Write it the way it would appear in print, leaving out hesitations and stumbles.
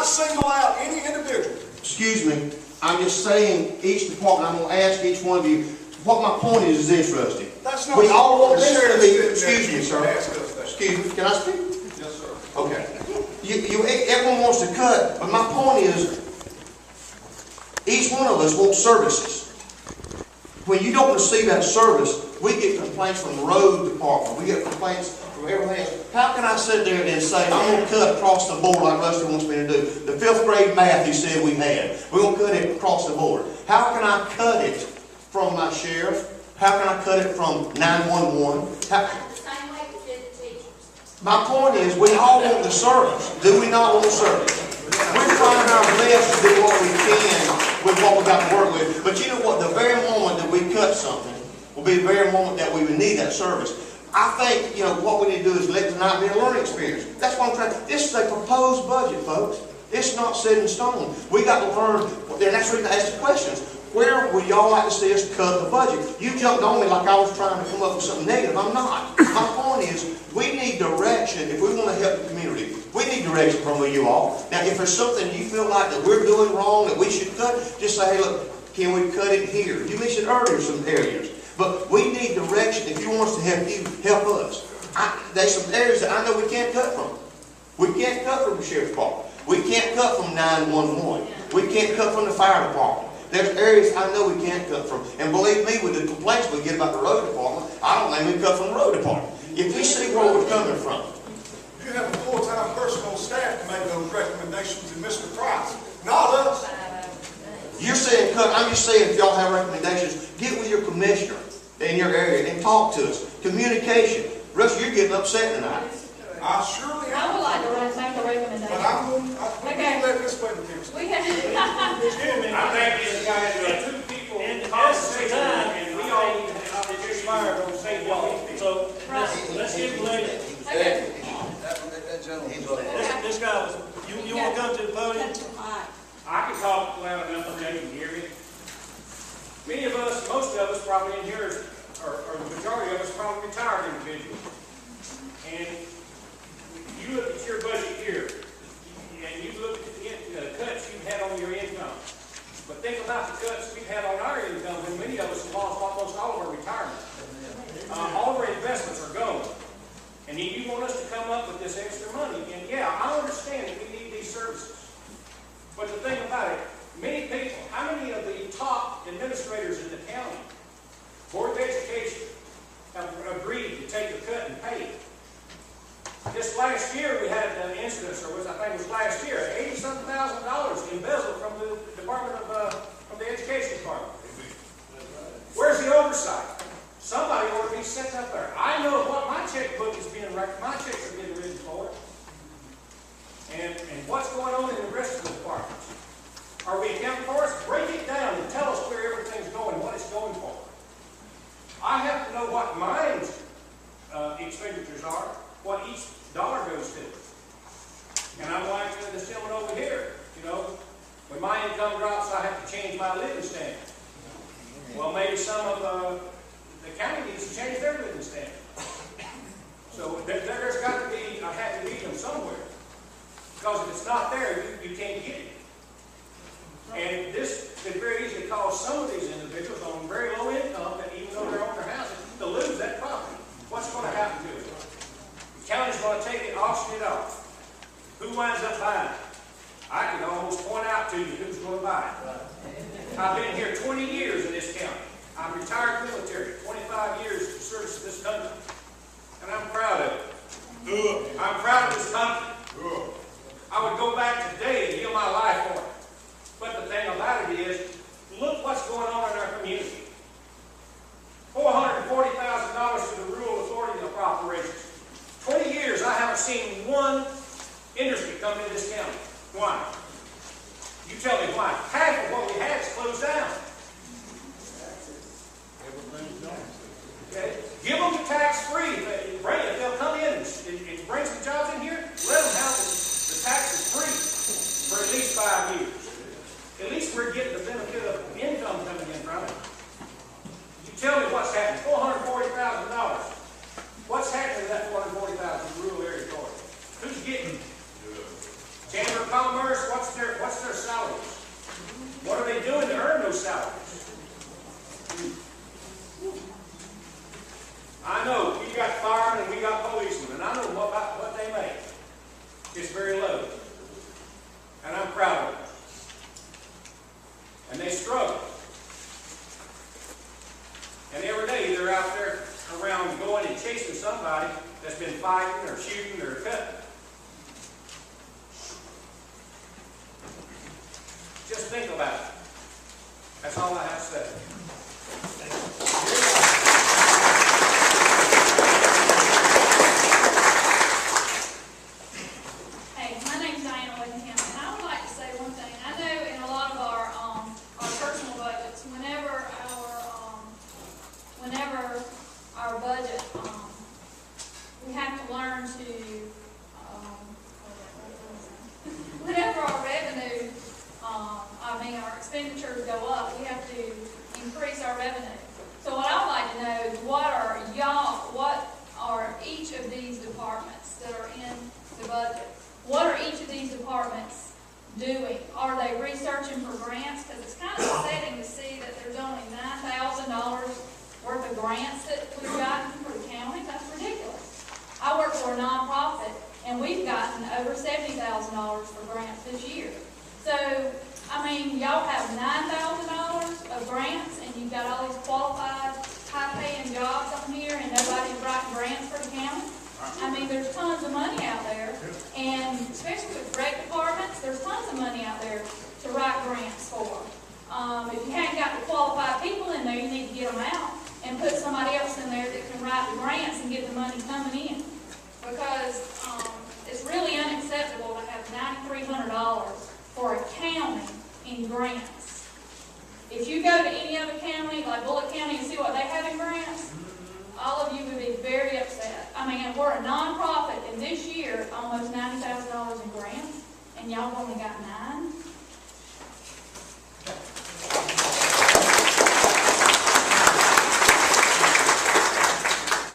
not single out any individual. Excuse me, I'm just saying each department, I'm gonna ask each one of you, what my point is this, Rusty. That's not. We all want this to be, Sheriff, excuse me, sir. ask us that. Excuse me, can I speak? Yes, sir. Okay. Everyone wants to cut, but my point is, each one of us wants services. When you don't receive that service, we get complaints from the road department, we get complaints from everything else. How can I sit there and say, I'm going to cut across the board like Rusty wants me to do? The 5th grade math he said we had, we're going to cut it across the board. How can I cut it from my sheriff? How can I cut it from 911? The same way we did the teachers. My point is, we all want the service. Do we not want the service? We're trying our best to do what we can with what we got to work with. But you know what? The very moment that we cut something will be the very moment that we would need that service. I think, what we need to do is let tonight be a learning experience. That's what I'm trying. This is a proposed budget, folks. It's not set in stone. We got to learn, and that's the reason I ask the questions. Where would y'all like to see us cut the budget? You jumped on me like I was trying to come up with something negative. I'm not. My point is, we need direction if we want to help the community. We need direction from you all. Now, if there's something you feel like that we're doing wrong, that we should cut, just say, hey, look, can we cut it here? You mentioned earlier some areas. But we need direction. If you want us to help you, help us. There's some areas that I know we can't cut from. We can't cut from the sheriff's department. We can't cut from 911. We can't cut from the fire department. There's areas I know we can't cut from. And believe me, with the complaints we get about the road department, I don't think we cut from the road department. If we see where we're coming from. You have a full-time personal staff to make those recommendations, and Mr. Price, not us. You're saying cut. I'm just saying if y'all have recommendations, get with your commissioner in your area and talk to us. Communication. Russ, you're getting upset tonight. I surely I am. would like to make a recommendation. But I'm going to let this wait until We have, I think this guy is two people in conversation, and we all need to have this expired on the same wall. So let's give him later. This guy was, you want to come to the podium? I can talk loud enough so they can hear me. Many of us, most of us probably in here, or the majority of us probably retired individuals. And you look at your budget here, and you look at the cuts you've had on your income. But think about the cuts we've had on our income, and many of us have lost almost all of our retirement. All of our investments are gone. And then you want us to come up with this extra money. And yeah, I understand that we need these services. But the thing about it, many people, how many of the top administrators in the county, Board of Education, have agreed to take a cut and pay it? This last year we had an incident, or I think it was last year, $80-something thousand embezzled from the Department from the Education Department. Where's the oversight? Somebody ought to be sitting up there. I know what my checkbook is being written, my checks are getting written for it. And what's going on in the rest of the departments? Are we accounting for us? Break it down and tell us where everything's going, what it's going for. I have to know what mine's expenditures are, what each dollar goes to. And I'm like this gentleman over here, when my income drops, I have to change my living standard. Well, maybe some of the county needs to change their living standard. So there's got to be a happy medium somewhere. Because if it's not there, you can't get it. And this could very easily cause some of these individuals on very low income, that even though they're on their houses, to lose that property. What's going to happen to it? The county's going to take it, auction it off. Who winds up buying it? I can almost point out to you who's going to buy it. I've been here 20 years in this county. I'm retired military, 25 years of service to this country. And I'm proud of it. I'm proud of this country. I would go back today and give my life for it. But the thing about it is, look what's going on in our community. $440,000 to the rural authority of operations. 20 years I haven't seen one industry come into this county. Why? You tell me why. Half of what we had is closed down. Okay? Give them the tax-free. If they'll come in and bring some jobs in here, let them have the taxes free for at least 5 years. At least we're getting the benefit of income coming in from it. You tell me what's happening. $440,000. What's happening to that $440,000 in rural area authority? Who's getting it? Chamber of Commerce, what's what's their salaries? What are they doing to earn those salaries? I know, we got firemen and we got policemen, and I know what they make. It's very low. And I'm proud of them. And they struggle. And every day they're out there around going and chasing somebody that's been fighting or shooting or cutting. Just think about it. That's all I have to say. Hey, my name's Diana Whittingham, and I would like to say one thing. I know in a lot of our personal budgets, whenever our budget, we have to learn to, whenever our revenue, our expenditures go up, we have to increase our revenue. So what I'd like to know is what are each of these departments that are in the budget? What are each of these departments doing? Are they researching for grants? Because it's kind of upsetting to see that there's only $9,000 worth of grants that we've gotten for the county. That's ridiculous. I work for a nonprofit, and we've gotten over $70,000 for grants this year. So, I mean, y'all have $9,000 of grants, and you've got all these qualified, high-paying jobs on here, and nobody's writing grants for the county. I mean, there's tons of money out there, and especially with rec departments, there's tons of money out there to write grants for. If you haven't got the qualified people in there, you need to get them out and put somebody else in there that can write the grants and get the money coming in. Because it's really unacceptable to have $9,300 for a county in grants. If you go to any other county, like Bullitt County, and see what they have in grants, all of you would be very upset. I mean, we're a nonprofit, and this year, almost $90,000 in grants, and y'all only got